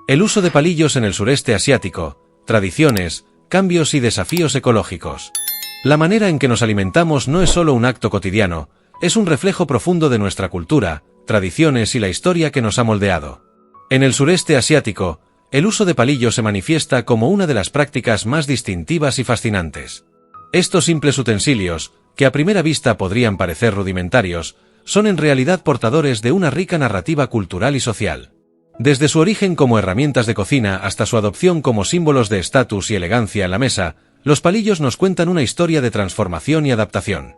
El uso de palillos en el sureste asiático, tradiciones, cambios y desafíos ecológicos. La manera en que nos alimentamos no es solo un acto cotidiano, es un reflejo profundo de nuestra cultura, tradiciones y la historia que nos ha moldeado. En el sureste asiático, el uso de palillos se manifiesta como una de las prácticas más distintivas y fascinantes. Estos simples utensilios, que a primera vista podrían parecer rudimentarios, son en realidad portadores de una rica narrativa cultural y social. Desde su origen como herramientas de cocina hasta su adopción como símbolos de estatus y elegancia en la mesa, los palillos nos cuentan una historia de transformación y adaptación.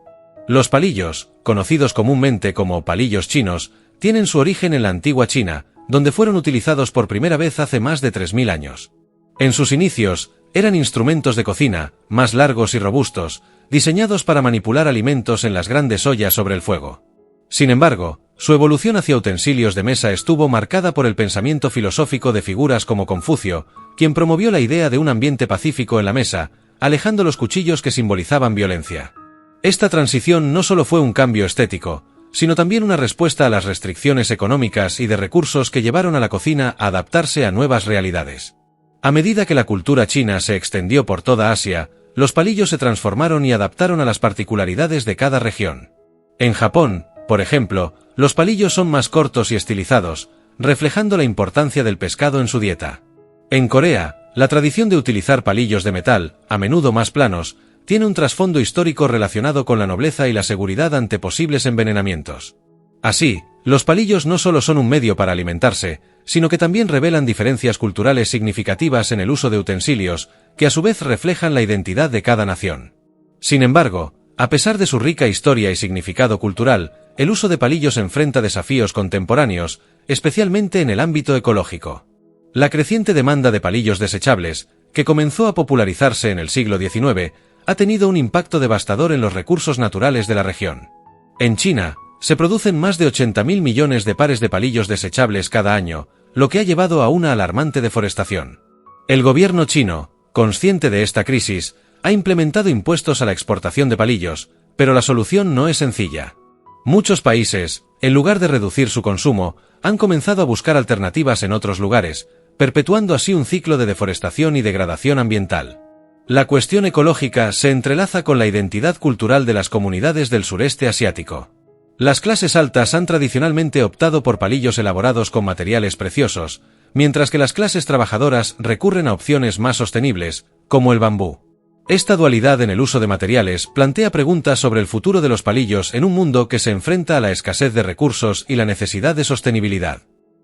Los palillos, conocidos comúnmente como palillos chinos, tienen su origen en la antigua China, donde fueron utilizados por primera vez hace más de 3000 años. En sus inicios, eran instrumentos de cocina, más largos y robustos, diseñados para manipular alimentos en las grandes ollas sobre el fuego. Sin embargo, su evolución hacia utensilios de mesa estuvo marcada por el pensamiento filosófico de figuras como Confucio, quien promovió la idea de un ambiente pacífico en la mesa, alejando los cuchillos que simbolizaban violencia. Esta transición no solo fue un cambio estético, sino también una respuesta a las restricciones económicas y de recursos que llevaron a la cocina a adaptarse a nuevas realidades. A medida que la cultura china se extendió por toda Asia, los palillos se transformaron y adaptaron a las particularidades de cada región. En Japón, por ejemplo, los palillos son más cortos y estilizados, reflejando la importancia del pescado en su dieta. En Corea, la tradición de utilizar palillos de metal, a menudo más planos, tiene un trasfondo histórico relacionado con la nobleza y la seguridad ante posibles envenenamientos. Así, los palillos no solo son un medio para alimentarse, sino que también revelan diferencias culturales significativas en el uso de utensilios, que a su vez reflejan la identidad de cada nación. Sin embargo, a pesar de su rica historia y significado cultural, el uso de palillos enfrenta desafíos contemporáneos, especialmente en el ámbito ecológico. La creciente demanda de palillos desechables, que comenzó a popularizarse en el siglo XIX, ha tenido un impacto devastador en los recursos naturales de la región. En China, se producen más de 80.000 millones de pares de palillos desechables cada año, lo que ha llevado a una alarmante deforestación. El gobierno chino, consciente de esta crisis, ha implementado impuestos a la exportación de palillos, pero la solución no es sencilla. Muchos países, en lugar de reducir su consumo, han comenzado a buscar alternativas en otros lugares, perpetuando así un ciclo de deforestación y degradación ambiental. La cuestión ecológica se entrelaza con la identidad cultural de las comunidades del sureste asiático. Las clases altas han tradicionalmente optado por palillos elaborados con materiales preciosos, mientras que las clases trabajadoras recurren a opciones más sostenibles, como el bambú. Esta dualidad en el uso de materiales plantea preguntas sobre el futuro de los palillos en un mundo que se enfrenta a la escasez de recursos y la necesidad de sostenibilidad.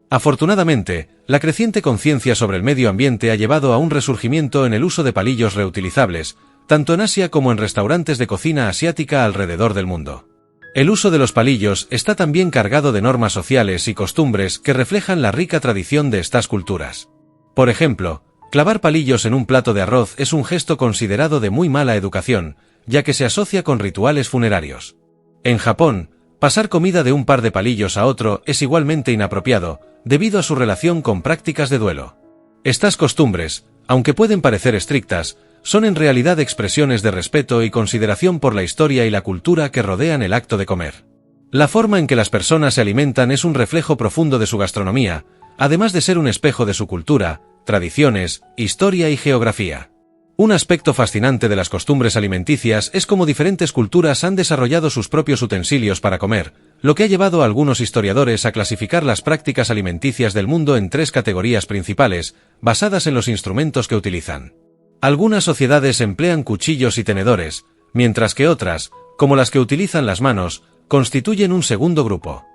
Afortunadamente, la creciente conciencia sobre el medio ambiente ha llevado a un resurgimiento en el uso de palillos reutilizables, tanto en Asia como en restaurantes de cocina asiática alrededor del mundo. El uso de los palillos está también cargado de normas sociales y costumbres que reflejan la rica tradición de estas culturas. Por ejemplo, clavar palillos en un plato de arroz es un gesto considerado de muy mala educación, ya que se asocia con rituales funerarios. En Japón, pasar comida de un par de palillos a otro es igualmente inapropiado, debido a su relación con prácticas de duelo. Estas costumbres, aunque pueden parecer estrictas, son en realidad expresiones de respeto y consideración por la historia y la cultura que rodean el acto de comer. La forma en que las personas se alimentan es un reflejo profundo de su gastronomía, además de ser un espejo de su cultura, tradiciones, historia y geografía. Un aspecto fascinante de las costumbres alimenticias es cómo diferentes culturas han desarrollado sus propios utensilios para comer, lo que ha llevado a algunos historiadores a clasificar las prácticas alimenticias del mundo en 3 categorías principales, basadas en los instrumentos que utilizan. Algunas sociedades emplean cuchillos y tenedores, mientras que otras, como las que utilizan las manos, constituyen un segundo grupo.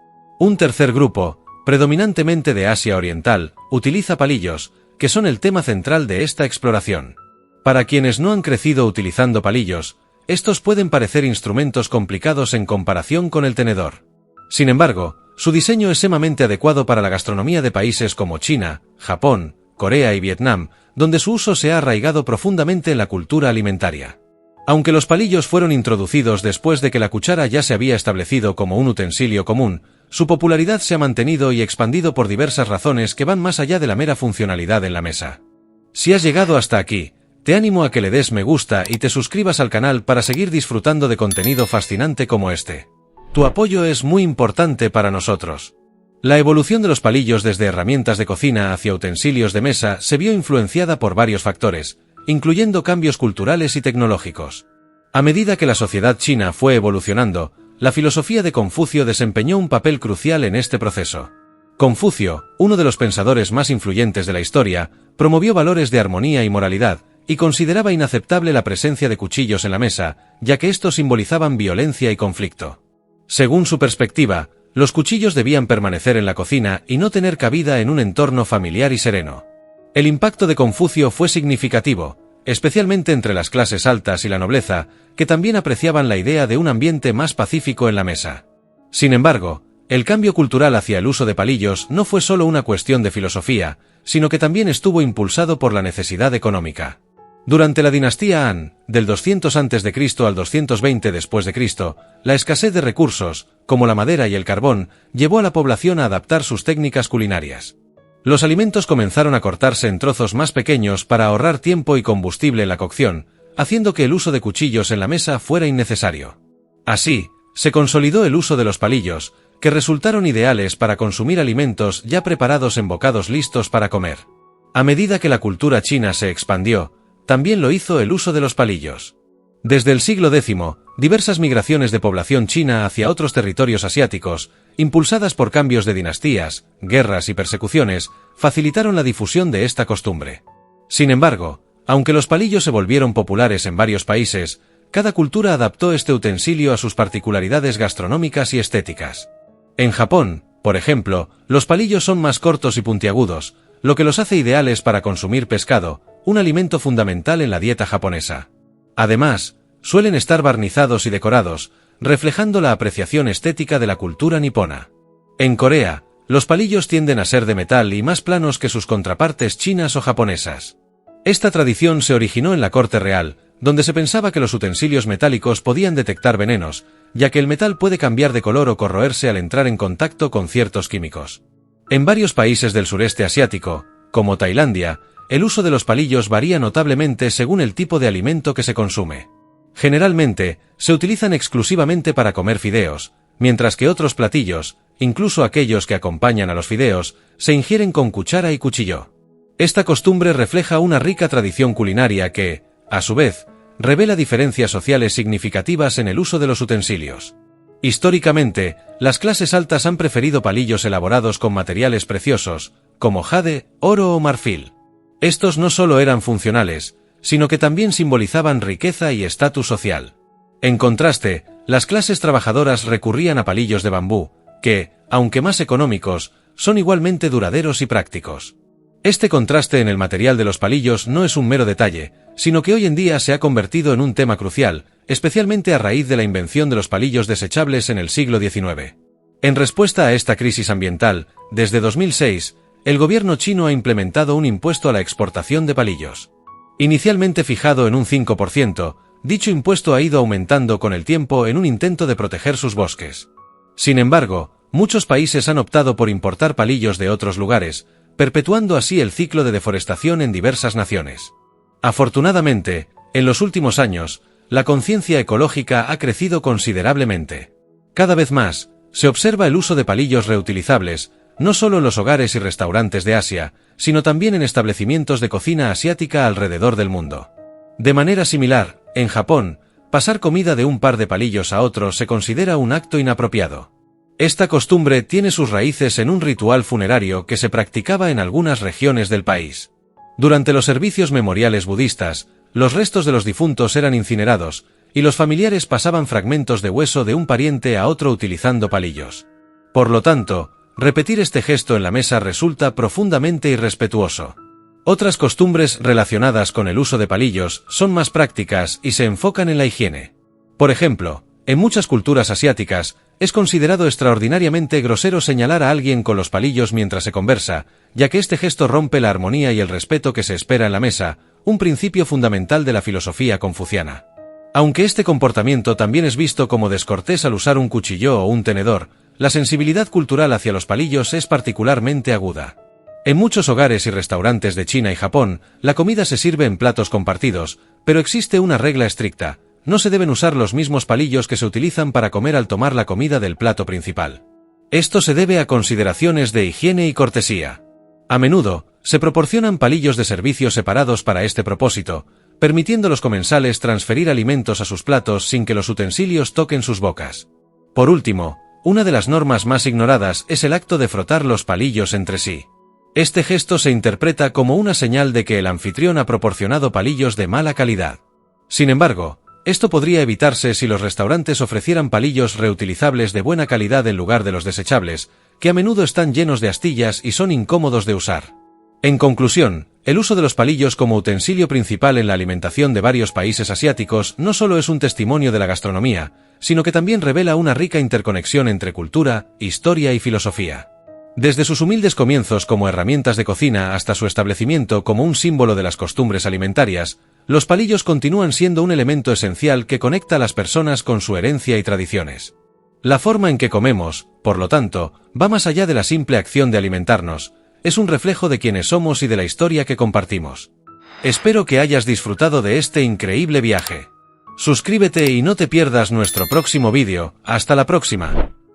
Un tercer grupo, predominantemente de Asia Oriental, utiliza palillos, que son el tema central de esta exploración. Para quienes no han crecido utilizando palillos, estos pueden parecer instrumentos complicados en comparación con el tenedor. Sin embargo, su diseño es sumamente adecuado para la gastronomía de países como China, Japón, Corea y Vietnam, donde su uso se ha arraigado profundamente en la cultura alimentaria. Aunque los palillos fueron introducidos después de que la cuchara ya se había establecido como un utensilio común, su popularidad se ha mantenido y expandido por diversas razones que van más allá de la mera funcionalidad en la mesa. Si has llegado hasta aquí, te animo a que le des me gusta y te suscribas al canal para seguir disfrutando de contenido fascinante como este. Tu apoyo es muy importante para nosotros. La evolución de los palillos desde herramientas de cocina hacia utensilios de mesa se vio influenciada por varios factores, incluyendo cambios culturales y tecnológicos. A medida que la sociedad china fue evolucionando, la filosofía de Confucio desempeñó un papel crucial en este proceso. Confucio, uno de los pensadores más influyentes de la historia, promovió valores de armonía y moralidad, y consideraba inaceptable la presencia de cuchillos en la mesa, ya que estos simbolizaban violencia y conflicto. Según su perspectiva, los cuchillos debían permanecer en la cocina y no tener cabida en un entorno familiar y sereno. El impacto de Confucio fue significativo, especialmente entre las clases altas y la nobleza, que también apreciaban la idea de un ambiente más pacífico en la mesa. Sin embargo, el cambio cultural hacia el uso de palillos no fue solo una cuestión de filosofía, sino que también estuvo impulsado por la necesidad económica. Durante la dinastía Han, del 200 a.C. al 220 después de Cristo, la escasez de recursos, como la madera y el carbón, llevó a la población a adaptar sus técnicas culinarias. Los alimentos comenzaron a cortarse en trozos más pequeños para ahorrar tiempo y combustible en la cocción, haciendo que el uso de cuchillos en la mesa fuera innecesario. Así, se consolidó el uso de los palillos, que resultaron ideales para consumir alimentos ya preparados en bocados listos para comer. A medida que la cultura china se expandió, también lo hizo el uso de los palillos. Desde el siglo X, diversas migraciones de población china hacia otros territorios asiáticos, impulsadas por cambios de dinastías, guerras y persecuciones, facilitaron la difusión de esta costumbre. Sin embargo, aunque los palillos se volvieron populares en varios países, cada cultura adaptó este utensilio a sus particularidades gastronómicas y estéticas. En Japón, por ejemplo, los palillos son más cortos y puntiagudos, lo que los hace ideales para consumir pescado, un alimento fundamental en la dieta japonesa. Además, suelen estar barnizados y decorados, reflejando la apreciación estética de la cultura nipona. En Corea, los palillos tienden a ser de metal y más planos que sus contrapartes chinas o japonesas. Esta tradición se originó en la corte real, donde se pensaba que los utensilios metálicos podían detectar venenos, ya que el metal puede cambiar de color o corroerse al entrar en contacto con ciertos químicos. En varios países del sureste asiático, como Tailandia, el uso de los palillos varía notablemente según el tipo de alimento que se consume. Generalmente, se utilizan exclusivamente para comer fideos, mientras que otros platillos, incluso aquellos que acompañan a los fideos, se ingieren con cuchara y cuchillo. Esta costumbre refleja una rica tradición culinaria que, a su vez, revela diferencias sociales significativas en el uso de los utensilios. Históricamente, las clases altas han preferido palillos elaborados con materiales preciosos, como jade, oro o marfil. Estos no solo eran funcionales, sino que también simbolizaban riqueza y estatus social. En contraste, las clases trabajadoras recurrían a palillos de bambú, que, aunque más económicos, son igualmente duraderos y prácticos. Este contraste en el material de los palillos no es un mero detalle, sino que hoy en día se ha convertido en un tema crucial, especialmente a raíz de la invención de los palillos desechables en el siglo XIX. En respuesta a esta crisis ambiental, desde 2006, el gobierno chino ha implementado un impuesto a la exportación de palillos. Inicialmente fijado en un 5%, dicho impuesto ha ido aumentando con el tiempo en un intento de proteger sus bosques. Sin embargo, muchos países han optado por importar palillos de otros lugares, perpetuando así el ciclo de deforestación en diversas naciones. Afortunadamente, en los últimos años, la conciencia ecológica ha crecido considerablemente. Cada vez más, se observa el uso de palillos reutilizables, no solo en los hogares y restaurantes de Asia, sino también en establecimientos de cocina asiática alrededor del mundo. De manera similar, en Japón, pasar comida de un par de palillos a otro se considera un acto inapropiado. Esta costumbre tiene sus raíces en un ritual funerario que se practicaba en algunas regiones del país. Durante los servicios memoriales budistas, los restos de los difuntos eran incinerados, y los familiares pasaban fragmentos de hueso de un pariente a otro utilizando palillos. Por lo tanto, repetir este gesto en la mesa resulta profundamente irrespetuoso. Otras costumbres relacionadas con el uso de palillos son más prácticas y se enfocan en la higiene. Por ejemplo, en muchas culturas asiáticas, es considerado extraordinariamente grosero señalar a alguien con los palillos mientras se conversa, ya que este gesto rompe la armonía y el respeto que se espera en la mesa, un principio fundamental de la filosofía confuciana. Aunque este comportamiento también es visto como descortés al usar un cuchillo o un tenedor, la sensibilidad cultural hacia los palillos es particularmente aguda. En muchos hogares y restaurantes de China y Japón, la comida se sirve en platos compartidos, pero existe una regla estricta: no se deben usar los mismos palillos que se utilizan para comer al tomar la comida del plato principal. Esto se debe a consideraciones de higiene y cortesía. A menudo, se proporcionan palillos de servicio separados para este propósito, permitiendo a los comensales transferir alimentos a sus platos sin que los utensilios toquen sus bocas. Por último, una de las normas más ignoradas es el acto de frotar los palillos entre sí. Este gesto se interpreta como una señal de que el anfitrión ha proporcionado palillos de mala calidad. Sin embargo, esto podría evitarse si los restaurantes ofrecieran palillos reutilizables de buena calidad en lugar de los desechables, que a menudo están llenos de astillas y son incómodos de usar. En conclusión, el uso de los palillos como utensilio principal en la alimentación de varios países asiáticos no solo es un testimonio de la gastronomía, sino que también revela una rica interconexión entre cultura, historia y filosofía. Desde sus humildes comienzos como herramientas de cocina hasta su establecimiento como un símbolo de las costumbres alimentarias, los palillos continúan siendo un elemento esencial que conecta a las personas con su herencia y tradiciones. La forma en que comemos, por lo tanto, va más allá de la simple acción de alimentarnos, es un reflejo de quiénes somos y de la historia que compartimos. Espero que hayas disfrutado de este increíble viaje. Suscríbete y no te pierdas nuestro próximo vídeo. Hasta la próxima.